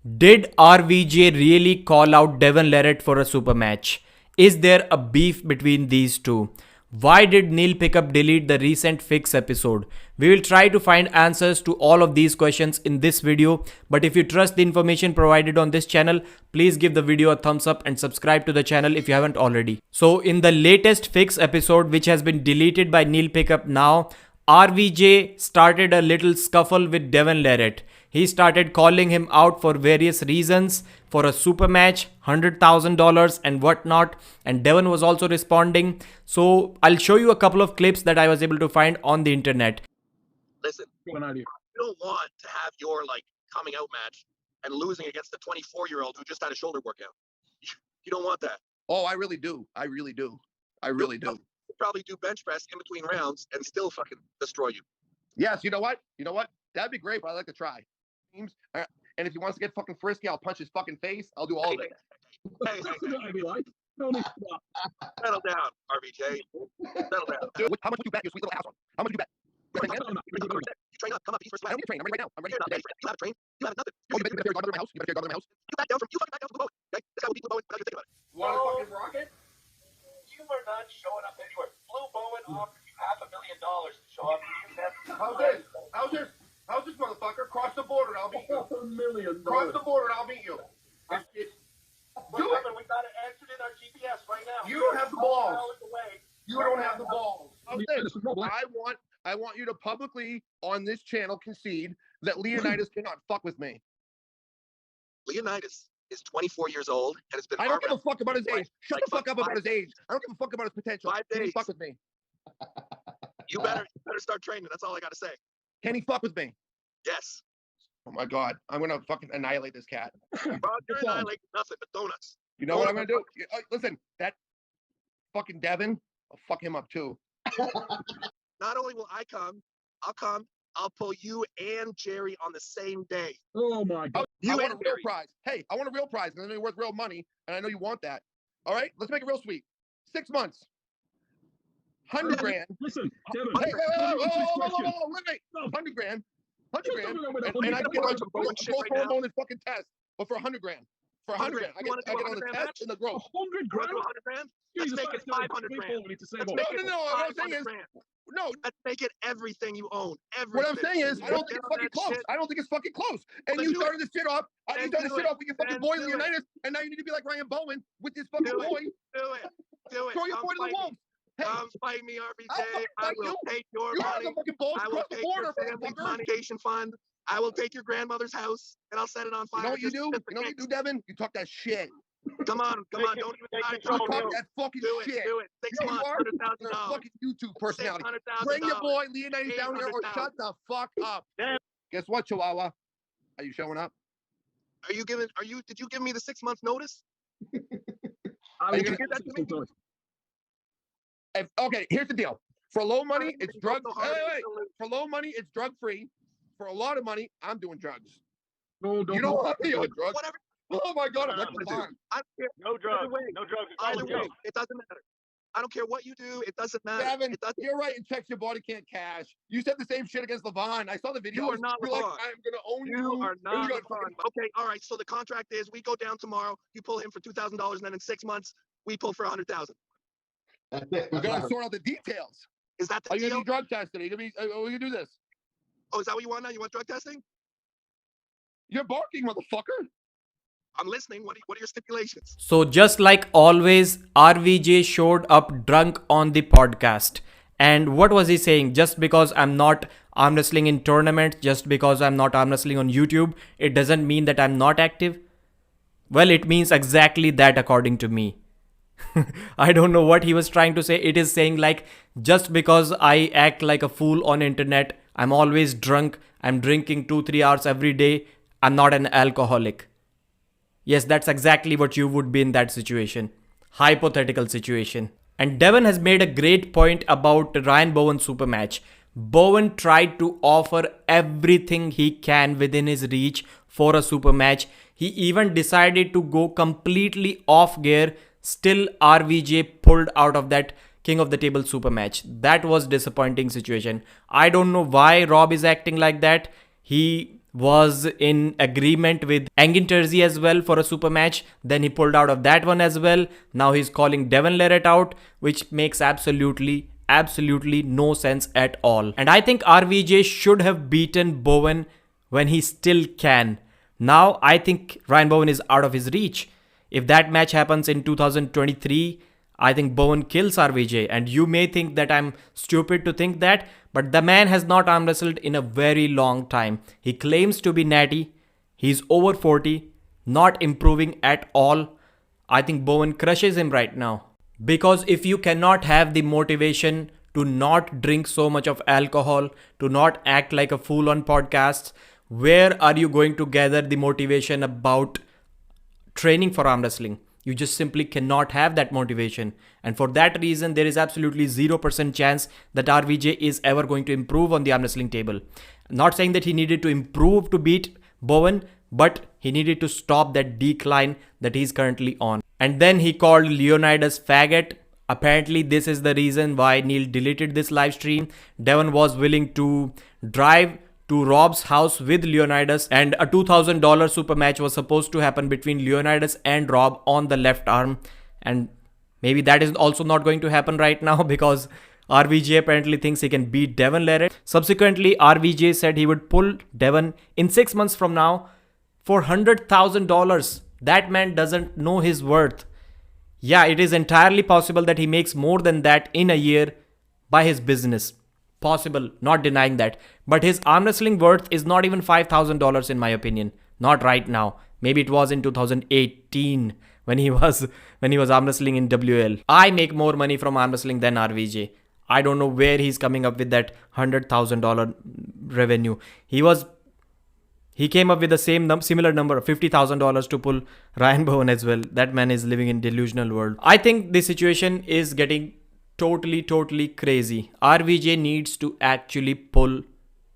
Did RVJ really call out Devon Larratt for a super match? Is there a beef between these two? Why did Neil Pickup delete the recent Fix episode? We will try to find answers to all of these questions in this video, but if you trust the information provided on this channel, please give the video a thumbs up and subscribe to the channel if you haven't already. So in the latest Fix episode, which has been deleted by Neil Pickup now, RVJ started a little scuffle with Devon Larratt. He started calling him out for various reasons, for a super match, $100,000 and whatnot. And Devon was also responding. So I'll show you a couple of clips that I was able to find on the internet. Listen, you don't want to have your coming out match and losing against a 24-year-old who just had a shoulder workout. You don't want that. Oh, I really do. I really do. I really do. You'll probably do bench press in between rounds and still fucking destroy you. Yes, you know what? You know what? That'd be great, but I'd like to try. And if he wants to get fucking frisky, I'll punch his fucking face. I'll do all of it. Hey, settle down, RVJ. Settle down. Dude, how much would you bet, you sweet little asshole? How much would you bet? You train up. Come up. East versus I don't need to train. I'm ready right now. I'm ready today. You haven't trained. You haven't nothing. Oh, you better go to my house. You better go to my house. You fucking back down from the boat. Okay? This guy will beat Blue Bowen without you thinking about it. You want a fucking rocket? You are not showing up anywhere. Blue Bowen offered you $500,000 to show up. How's this? How's this motherfucker? Cross the border and I'll meet you. $500,000. Cross the border and I'll meet you. We got it entered in our GPS right now. You don't have the balls. Away. You don't have the balls. I want you to publicly on this channel concede that Leonidas cannot fuck with me. Leonidas is 24 years old and has been. I don't give a fuck about his age. Shut the fuck up about his age. I don't give a fuck about his potential. 5 Can he days. fuck with me? You better start training. That's all I gotta say. Can he fuck with me? Yes. Oh my god, I'm gonna fucking annihilate this cat. Bro, you're annihilating nothing but donuts. You know what I'm gonna do? Listen, that fucking Devon, I'll fuck him up too. Not only will I come, I'll pull you and Jerry on the same day. Oh my god. I want a real prize. Hey, I want a real prize, and I know you're worth real money, and I know you want that. All right, let's make it real sweet. 6 months. 100 grand. Listen, Devon. Hey, wait. 100 grand. 100 grand. And I can get on some growth hormone and fucking test. But for 100 grand. For 100 grand. I get on the test and the growth. 100 grand? 100 grand? Let's make it 500 grand. No. What I'm saying is, no. Let's make it everything you own. Everything. What I'm saying is, I don't think it's fucking close. I don't think it's fucking close. And you started this shit off. You started this shit off with your fucking boy Leonidas, and now you need to be like Ryan Bowen with this fucking boy. Do it. Throw your boy to the wolves. Hey, come fight me, RVJ. I will take your money. I will take your family foundation fund. I will take your grandmother's house and I'll set it on fire. You know what you do? You know what you do, Devon? You talk that shit. Come on. Don't even try to talk that fucking shit. Do it. 6 months, $100,000. Fucking YouTube personality. Bring your boy Leonidas down here or shut the fuck up. Guess what, Chihuahua? Are you showing up? Did you give me the 6 months notice? Are you gonna give that to me? Okay, here's the deal. For low money, it's drug. For low money, it's drug free. For a lot of money, I'm doing drugs. No, don't. You don't want me on drugs. Whatever. Oh my god, I'm not gonna do. No drugs. No drugs. Either way, it doesn't matter. I don't care what you do. It doesn't matter. Devon, you're right. And checks your body can't cash. You said the same shit against Levon. I saw the video. You are not Levon. Like, I'm gonna own you. You are not Levon. Okay, all right. So the contract is we go down tomorrow. You pull him for $2,000, and then in 6 months we pull for $100,000. We're gonna sort out the details. Is that the Are you deal? gonna be drug tested? Are you gonna be? Are you gonna do this? Oh, is that what you want now? You want drug testing? You're barking, motherfucker. I'm listening. What are your stipulations? So just like always, RVJ showed up drunk on the podcast. And what was he saying? Just because I'm not arm wrestling in tournaments, just because I'm not arm wrestling on YouTube, it doesn't mean that I'm not active? Well, it means exactly that according to me. I don't know what he was trying to say. It is saying like, just because I act like a fool on internet, I'm always drunk, I'm drinking 2-3 hours every day, I'm not an alcoholic. Yes, that's exactly what you would be in that situation. Hypothetical situation. And Devon has made a great point about Ryan Bowen's super match. Bowen tried to offer everything he can within his reach for a super match. He even decided to go completely off gear. Still, RVJ pulled out of that King of the Table super match. That was disappointing situation. I don't know why Rob is acting like that. He was in agreement with Engin Terzi as well for a super match. Then he pulled out of that one as well. Now he's calling Devon Larratt out, which makes absolutely no sense at all. And I think RVJ should have beaten Bowen when he still can. Now I think Ryan Bowen is out of his reach. If that match happens in 2023, I think Bowen kills RVJ. And you may think that I'm stupid to think that, but the man has not arm wrestled in a very long time. He claims to be natty. He's over 40, not improving at all. I think Bowen crushes him right now. Because if you cannot have the motivation to not drink so much of alcohol, to not act like a fool on podcasts, where are you going to gather the motivation about training for arm wrestling? You just simply cannot have that motivation. And for that reason, there is absolutely 0% chance that RVJ is ever going to improve on the arm wrestling table. I'm not saying that he needed to improve to beat Bowen, but he needed to stop that decline that he's currently on. And then he called Leonidas faggot. Apparently, this is the reason why Neil deleted this live stream. Devon was willing to drive to Rob's house with Leonidas, and a $2,000 super match was supposed to happen between Leonidas and Rob on the left arm. And maybe that is also not going to happen right now because RVJ apparently thinks he can beat Devon Larratt. Subsequently, RVJ said he would pull Devon in 6 months from now for $100,000. That man doesn't know his worth. Yeah, it is entirely possible that he makes more than that in a year by his business. Possible, not denying that. But his arm wrestling worth is not even $5,000 in my opinion. Not right now. Maybe it was in 2018 when he was arm wrestling in WL. I make more money from arm wrestling than RVJ. I don't know where he's coming up with that $100,000 revenue. He came up with the similar number of $50,000 to pull Ryan Bowen as well. That man is living in delusional world. I think this situation is getting totally crazy. RVJ needs to actually pull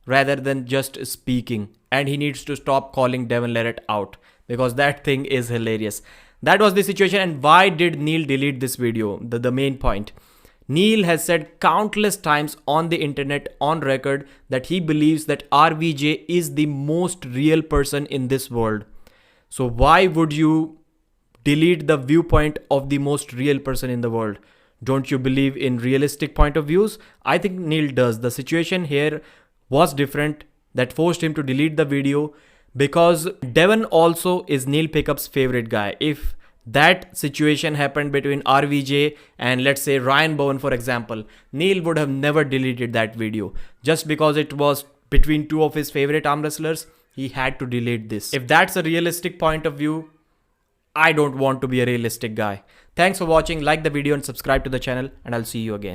rather than just speaking. And he needs to stop calling Devon Larratt out because that thing is hilarious. That was the situation. And why did Neil delete this video? The main point. Neil has said countless times on the internet, on record, that he believes that RVJ is the most real person in this world. So why would you delete the viewpoint of the most real person in the world? Don't you believe in realistic point of views? I think Neil does. The situation here was different that forced him to delete the video because Devon also is Neil Pickup's favorite guy. If that situation happened between RVJ and let's say Ryan Bowen, for example, Neil would have never deleted that video. Just because it was between two of his favorite arm wrestlers, he had to delete this. If that's a realistic point of view, I don't want to be a realistic guy. Thanks for watching. Like the video and subscribe to the channel, and I'll see you again.